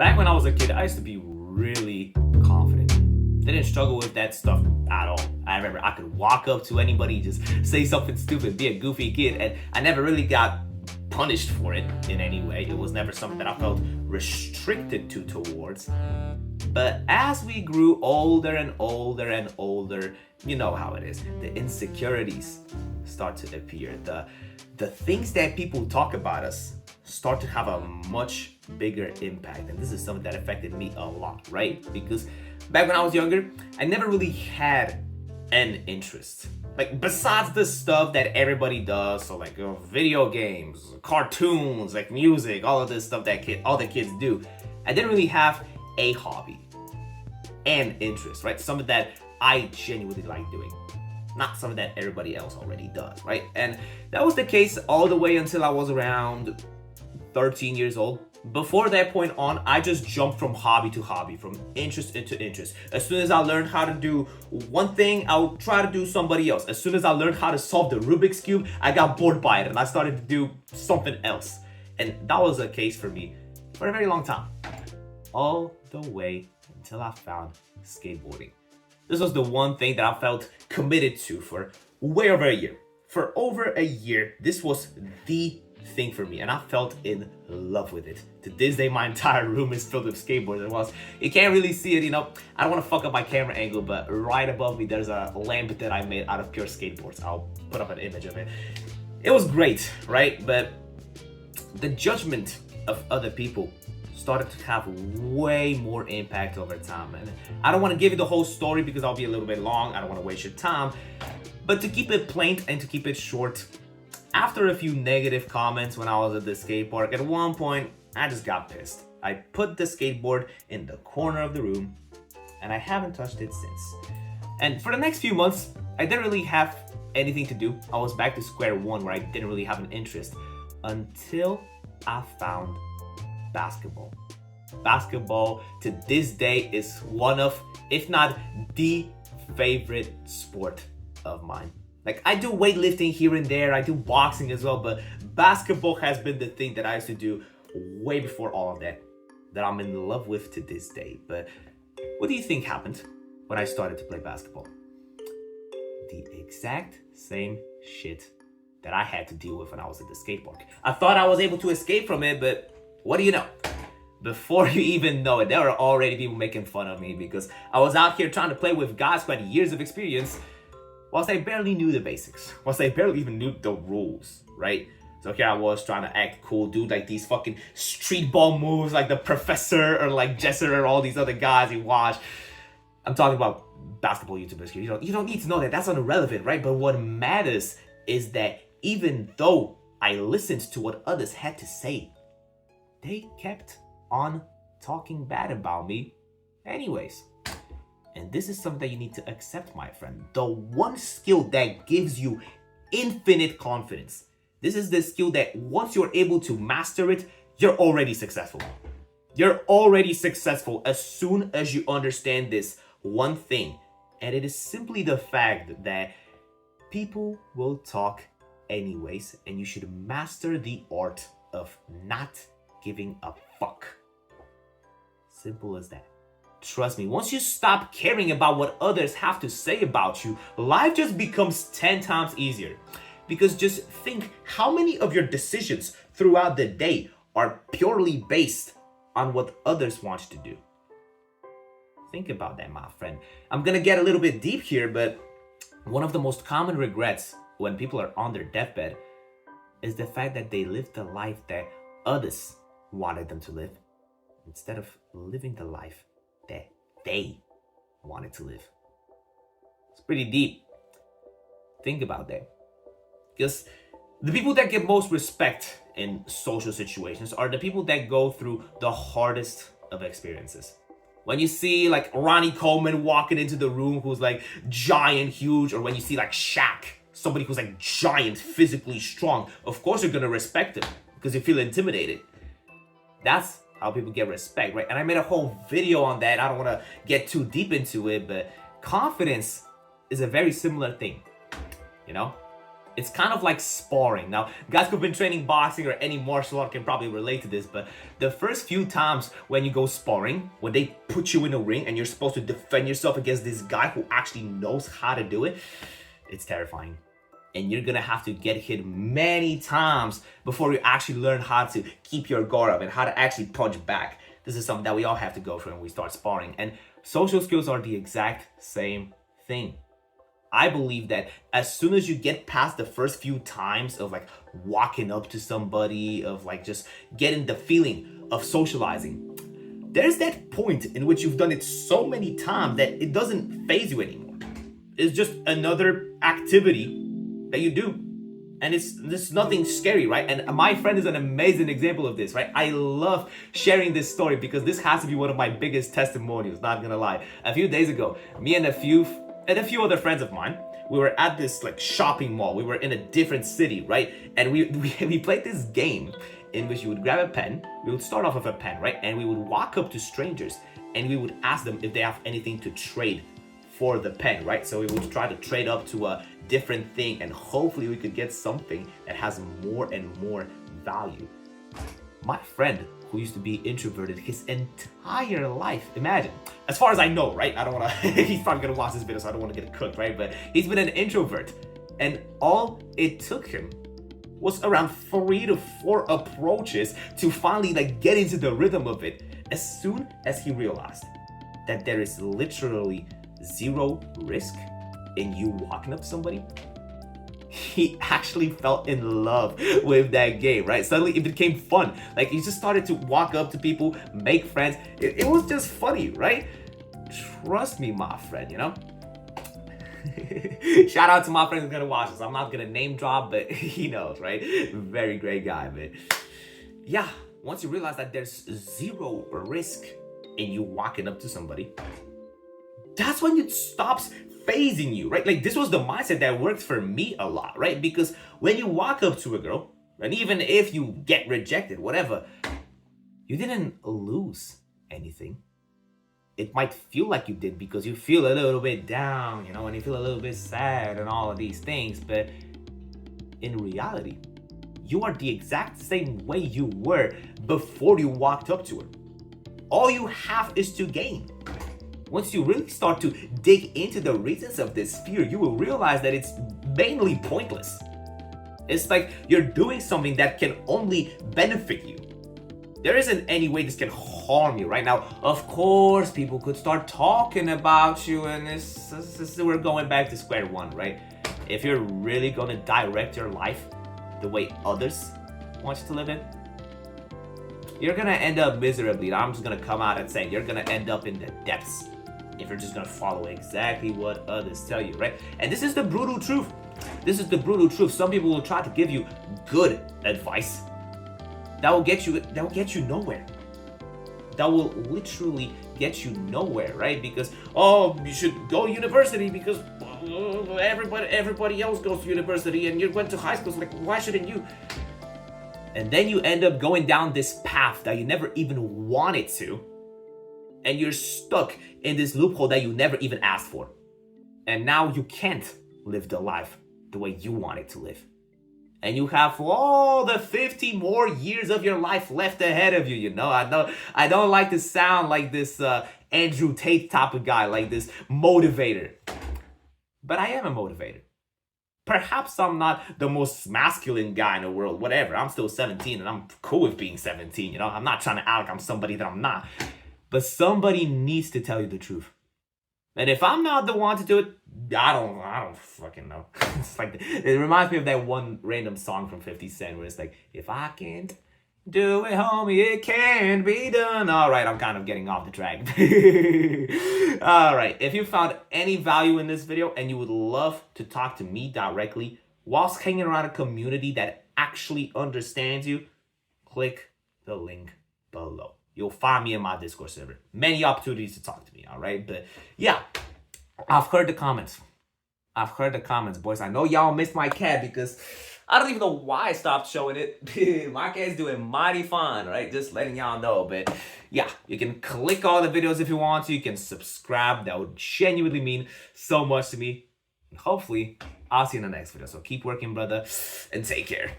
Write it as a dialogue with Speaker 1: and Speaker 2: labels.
Speaker 1: Back when I was a kid, I used to be really confident. Didn't struggle with that stuff at all. I remember I could walk up to anybody, just say something stupid, be a goofy kid, and I never really got punished for it in any way. It was never something that I felt restricted towards. But as we grew older and older and older, you know how it is. The insecurities start to appear. The things that people talk about us start to have a much bigger impact. And this is something that affected me a lot, right? Because back when I was younger, I never really had an interest. Like, besides the stuff that everybody does, so like video games, cartoons, like music, all of this stuff that all the kids do, I didn't really have a hobby and interest, right? Something that I genuinely like doing, not something that everybody else already does, right? And that was the case all the way until I was around 13 years old. Before that point on, I just jumped from hobby to hobby, from interest into interest. As soon as I learned how to do one thing, I'll try to do somebody else. As soon as I learned how to solve the Rubik's Cube, I got bored by it and I started to do something else. And that was the case for me for a very long time. All the way until I found skateboarding. This was the one thing that I felt committed to for way over a year. For over a year, this was the thing for me, and I felt in love with it. To this day, my entire room is filled with skateboards. You can't really see it, I don't want to fuck up my camera angle, but right above me there's a lamp that I made out of pure skateboards. I'll put up an image of it. It was great, right? But the judgment of other people started to have way more impact over time. And I don't want to give you the whole story because I'll be a little bit long. I don't want to waste your time. But to keep it plain and to keep it short, after a few negative comments when I was at the skate park, at one point, I just got pissed. I put the skateboard in the corner of the room and I haven't touched it since. And for the next few months, I didn't really have anything to do. I was back to square one where I didn't really have an interest until I found basketball. Basketball to this day is one of, if not the favorite sport of mine. Like, I do weightlifting here and there, I do boxing as well, but basketball has been the thing that I used to do way before all of that I'm in love with to this day. But what do you think happened when I started to play basketball? The exact same shit that I had to deal with when I was at the skate park. I thought I was able to escape from it, but what do you know? Before you even know it, there were already people making fun of me because I was out here trying to play with guys who had years of experience, whilst I barely knew the basics, whilst I barely even knew the rules, right? So here I was trying to act cool, do like these fucking street ball moves like the Professor or like Jesser or all these other guys you watch. I'm talking about basketball YouTubers here. You don't need to know that. That's irrelevant, right? But what matters is that even though I listened to what others had to say, they kept on talking bad about me anyways. And this is something that you need to accept, my friend. The one skill that gives you infinite confidence. This is the skill that once you're able to master it, you're already successful. You're already successful as soon as you understand this one thing. And it is simply the fact that people will talk anyways, and you should master the art of not giving a fuck. Simple as that. Trust me, once you stop caring about what others have to say about you, life just becomes 10 times easier. Because just think how many of your decisions throughout the day are purely based on what others want you to do. Think about that, my friend. I'm gonna get a little bit deep here, but one of the most common regrets when people are on their deathbed is the fact that they lived the life that others wanted them to live instead of living the life that they wanted to live. It's pretty deep. Think about that. Because the people that get most respect in social situations are the people that go through the hardest of experiences. When you see like Ronnie Coleman walking into the room who's like giant, huge, or when you see like Shaq, somebody who's like giant, physically strong, of course you're gonna respect him because you feel intimidated. That's how people get respect, right? And I made a whole video on that. I don't want to get too deep into it, but confidence is a very similar thing, It's kind of like sparring. Now, guys who've been training boxing or any martial art can probably relate to this, but the first few times when you go sparring, when they put you in a ring and you're supposed to defend yourself against this guy who actually knows how to do it, it's terrifying. And you're gonna have to get hit many times before you actually learn how to keep your guard up and how to actually punch back. This is something that we all have to go through when we start sparring. And social skills are the exact same thing. I believe that as soon as you get past the first few times of like walking up to somebody, of like just getting the feeling of socializing, there's that point in which you've done it so many times that it doesn't faze you anymore. It's just another activity that you do. And there's nothing scary, right? And my friend is an amazing example of this, right? I love sharing this story because this has to be one of my biggest testimonials, not gonna lie. A few days ago, me and a few other friends of mine, we were at this like shopping mall. We were in a different city, right? And we played this game in which you would grab a pen. We would start off with a pen, right? And we would walk up to strangers and we would ask them if they have anything to trade for the pen, right? So we would try to trade up to a different thing and hopefully we could get something that has more and more value. My friend, who used to be introverted his entire life, imagine, as far as I know, right? I don't want to, he's probably gonna watch this video, so I don't want to get cooked, right? But he's been an introvert, and all it took him was around 3 to 4 approaches to finally like get into the rhythm of it. As soon as he realized that there is literally zero risk in you walking up to somebody, he actually fell in love with that game, right? Suddenly it became fun. Like he just started to walk up to people, make friends. It was just funny, right? Trust me, my friend, you know? Shout out to my friend who's gonna watch this. I'm not gonna name drop, but he knows, right? Very great guy, man. Yeah, once you realize that there's zero risk in you walking up to somebody, that's when it stops phasing you, right? Like this was the mindset that worked for me a lot, right? Because when you walk up to a girl, and even if you get rejected, whatever, you didn't lose anything. It might feel like you did because you feel a little bit down, you know, and you feel a little bit sad and all of these things, but in reality, you are the exact same way you were before you walked up to her. All you have is to gain. Once you really start to dig into the reasons of this fear, you will realize that it's mainly pointless. It's like you're doing something that can only benefit you. There isn't any way this can harm you right now. Of course, people could start talking about you, and we're going back to square one, right? If you're really gonna direct your life the way others want you to live it, you're gonna end up miserably. I'm just gonna come out and say you're gonna end up in the depths if you're just gonna follow exactly what others tell you, right? And this is the brutal truth. This is the brutal truth. Some people will try to give you good advice that will get you nowhere. That will literally get you nowhere, right? Because, oh, you should go to university because everybody else goes to university and you went to high school, so like, why shouldn't you? And then you end up going down this path that you never even wanted to, and you're stuck in this loophole that you never even asked for. And now you can't live the life the way you want it to live. And you have all the 50 more years of your life left ahead of you, you know? I don't like to sound like this Andrew Tate type of guy, like this motivator. But I am a motivator. Perhaps I'm not the most masculine guy in the world, whatever. I'm still 17 and I'm cool with being 17, you know? I'm not trying to act like I'm somebody that I'm not. But somebody needs to tell you the truth. And if I'm not the one to do it, I don't fucking know. It's like, it reminds me of that one random song from 50 Cent where it's like, if I can't do it, homie, it can't be done. All right, I'm kind of getting off the track. All right, if you found any value in this video and you would love to talk to me directly whilst hanging around a community that actually understands you, click the link below. You'll find me in my Discord server. Many opportunities to talk to me, all right? But yeah, I've heard the comments. Boys. I know y'all missed my cat because I don't even know why I stopped showing it. My cat's doing mighty fine, right? Just letting y'all know. But yeah, you can click all the videos if you want to. You can subscribe. That would genuinely mean so much to me. And hopefully, I'll see you in the next video. So keep working, brother, and take care.